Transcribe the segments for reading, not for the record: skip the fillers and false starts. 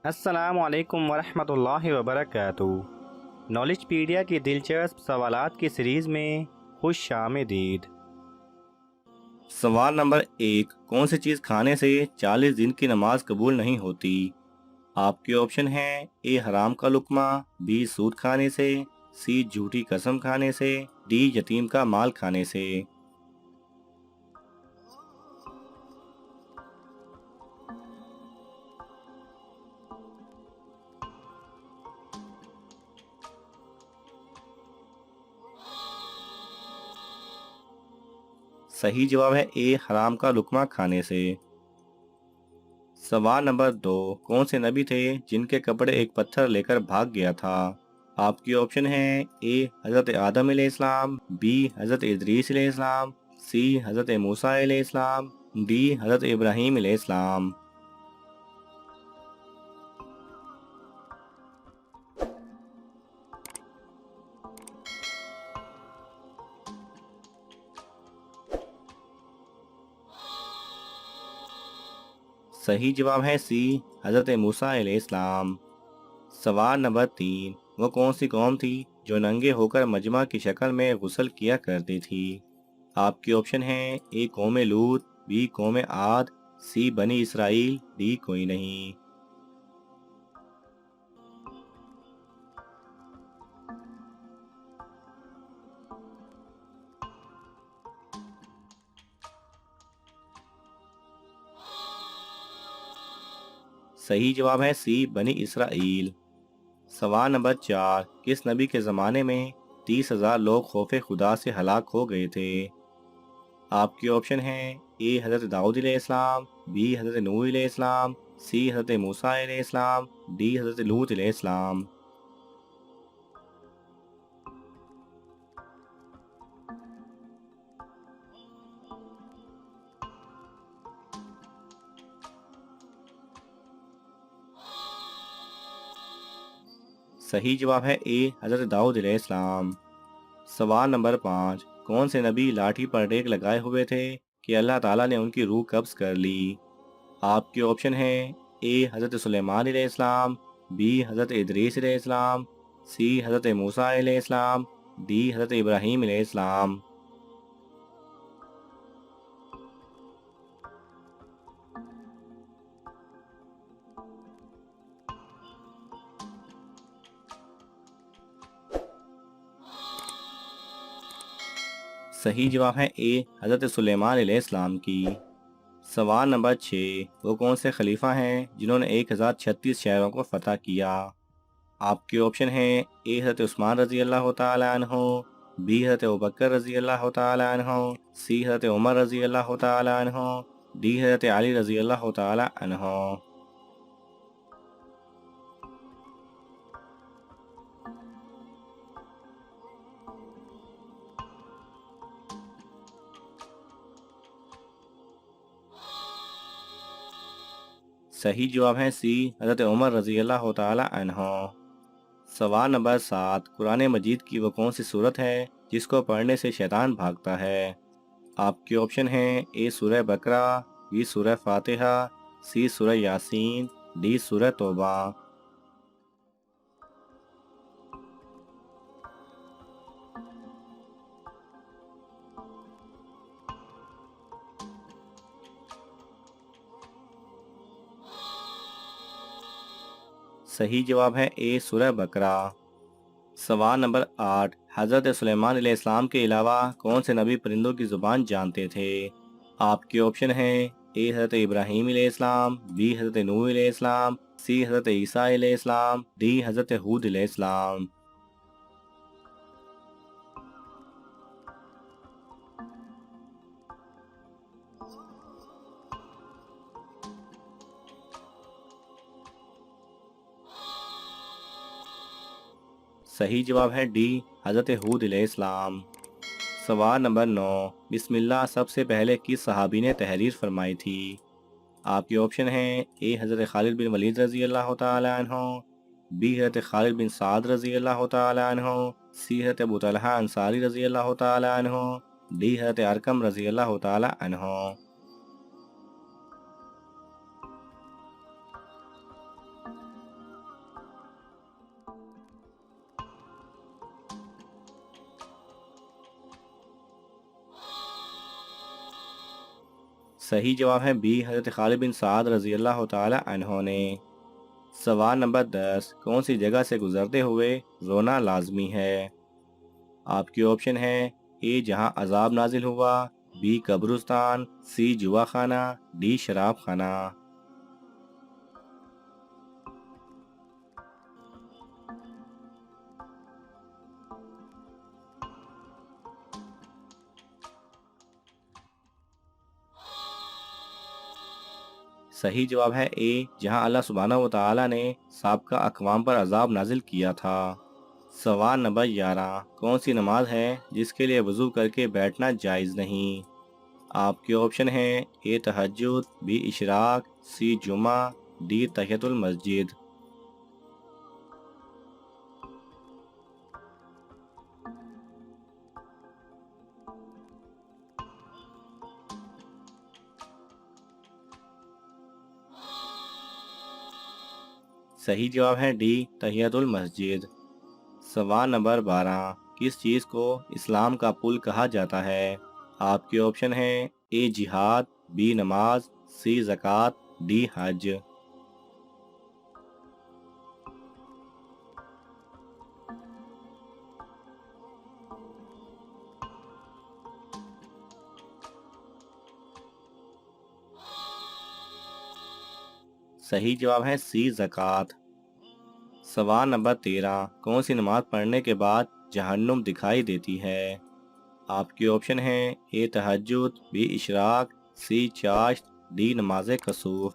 السلام علیکم ورحمۃ اللہ وبرکاتہ۔ نالج پیڈیا کی دلچسپ سوالات کی سیریز میں خوش آمدید۔ سوال نمبر 1، کون سی چیز کھانے سے 40 دن کی نماز قبول نہیں ہوتی؟ آپ کے آپشن ہیں: اے حرام کا لقمہ، بی سود کھانے سے، سی جھوٹی قسم کھانے سے، ڈی یتیم کا مال کھانے سے۔ صحیح جواب ہے اے حرام کا لقمہ کھانے سے۔ سوال نمبر 2، کون سے نبی تھے جن کے کپڑے ایک پتھر لے کر بھاگ گیا تھا؟ آپ کی آپشن ہیں: اے حضرت آدم علیہ السلام، بی حضرت ادریس علیہ السلام، سی حضرت موسیٰ علیہ السلام، ڈی حضرت ابراہیم علیہ السلام۔ صحیح جواب ہے سی حضرت موسیٰ علیہ السلام۔ سوال نمبر 3، وہ کون سی قوم تھی جو ننگے ہو کر مجمع کی شکل میں غسل کیا کرتی تھی؟ آپ کی آپشن ہیں: اے قوم لوط، بی قوم عاد، سی بنی اسرائیل، ڈی کوئی نہیں۔ صحیح جواب ہے سی بنی اسرائیل۔ سوال نمبر 4، کس نبی کے زمانے میں 30,000 لوگ خوف خدا سے ہلاک ہو گئے تھے؟ آپ کی آپشن ہیں: اے حضرت داؤد علیہ السلام، بی حضرت نوح علیہ السلام، سی حضرت موسیٰ علیہ السلام، ڈی حضرت لوط علیہ السلام۔ صحیح جواب ہے اے حضرت داؤد علیہ السلام۔ سوال نمبر 5، کون سے نبی لاٹھی پر ڈیک لگائے ہوئے تھے کہ اللہ تعالیٰ نے ان کی روح قبض کر لی؟ آپ کے آپشن ہیں: اے حضرت سلیمان علیہ السلام، بی حضرت ادریس علیہ السلام، سی حضرت موسیٰ علیہ السلام، ڈی حضرت ابراہیم علیہ السلام۔ صحیح جواب ہے اے حضرت سلیمان علیہ السلام کی۔ سوال نمبر 6، وہ کون سے خلیفہ ہیں جنہوں نے 1036 شہروں کو فتح کیا؟ آپ کے آپشن ہیں: اے حضرت عثمان رضی اللہ تعالیٰ عنہ، بی حضرت ابوبکر رضی اللہ تعالیٰ عنہ، سی حضرت عمر رضی اللہ تعالیٰ عنہ، ڈی حضرت علی رضی اللہ تعالیٰ عنہ۔ صحیح جواب ہے سی حضرت عمر رضی اللہ تعالیٰ عنہ۔ سوال نمبر 7، قرآن مجید کی وہ کون سی سورت ہے جس کو پڑھنے سے شیطان بھاگتا ہے؟ آپ کے آپشن ہیں: اے سورہ بقرہ، بی سورہ فاتحہ، سی سورہ یاسین، ڈی سورہ توبہ۔ صحیح جواب ہے اے سورہ بقرہ۔ سوال نمبر 8، حضرت سلیمان علیہ السلام کے علاوہ کون سے نبی پرندوں کی زبان جانتے تھے؟ آپ کے آپشن ہیں: اے حضرت ابراہیم علیہ السلام، بی حضرت نوح علیہ السلام، سی حضرت عیسیٰ علیہ السلام، ڈی حضرت ہود علیہ السلام۔ صحیح جواب ہے ڈی حضرت ہود علیہ السلام۔ سوال نمبر 9، بسم اللہ سب سے پہلے کس صحابی نے تحریر فرمائی تھی؟ آپ کے آپشن ہیں: اے حضرت خالد بن ولید رضی اللہ تعالیٰ عنہ، بی حضرت خالد بن سعد رضی اللہ تعالیٰ عنہ، سی حضرت ابو طلحہ انصاری رضی اللہ تعالیٰ عنہ، ڈی حضرت ارقم رضی اللہ تعالیٰ عنہ۔ صحیح جواب ہے بی حضرت خالد بن سعد رضی اللہ تعالی عنہ نے۔ سوال نمبر 10 کون سی جگہ سے گزرتے ہوئے رونا لازمی ہے؟ آپ کی آپشن ہے اے جہاں عذاب نازل ہوا، بی قبرستان، سی جوا خانہ، ڈی شراب خانہ۔ صحیح جواب ہے اے جہاں اللہ سبحانہ و تعالی نے سابقہ اقوام پر عذاب نازل کیا تھا۔ سوال نمبر 11 کون سی نماز ہے جس کے لیے وضو کر کے بیٹھنا جائز نہیں؟ آپ کے آپشن ہیں اے تہجد، بی اشراق، سی جمعہ، ڈی تحیۃ المسجد۔ صحیح جواب ہے ڈی تحیۃ المسجد۔ سوال نمبر 12 کس چیز کو اسلام کا پل کہا جاتا ہے؟ آپ کے آپشن ہیں اے جہاد، بی نماز، سی زکوٰۃ، ڈی حج۔ صحیح جواب ہے سی زکوٰۃ۔ سوال نمبر 13 کون سی نماز پڑھنے کے بعد جہنم دکھائی دیتی ہے؟ آپ کے آپشن ہیں اے تہجد، بی اشراق، سی چاشت، ڈی نماز کسوف۔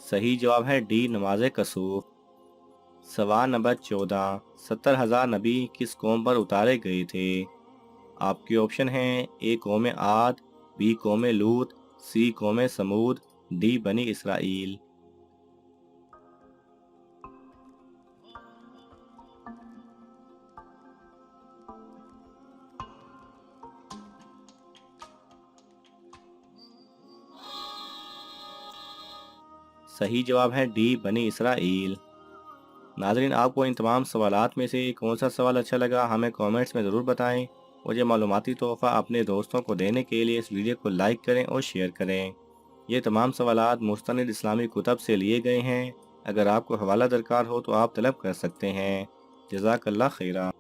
صحیح جواب ہے ڈی نماز کسوف۔ سوال نمبر 14 70,000 نبی کس قوم پر اتارے گئے تھے؟ آپ کے آپشن ہیں اے قوم عاد، بی قوم لوط، سی قوم سمود، ڈی بنی اسرائیل۔ صحیح جواب ہے ڈی بنی اسرائیل۔ ناظرین آپ کو ان تمام سوالات میں سے کون سا سوال اچھا لگا ہمیں کامنٹس میں ضرور بتائیں، اور یہ معلوماتی تحفہ اپنے دوستوں کو دینے کے لیے اس ویڈیو کو لائک کریں اور شیئر کریں۔ یہ تمام سوالات مستند اسلامی کتب سے لیے گئے ہیں، اگر آپ کو حوالہ درکار ہو تو آپ طلب کر سکتے ہیں۔ جزاک اللہ خیرہ۔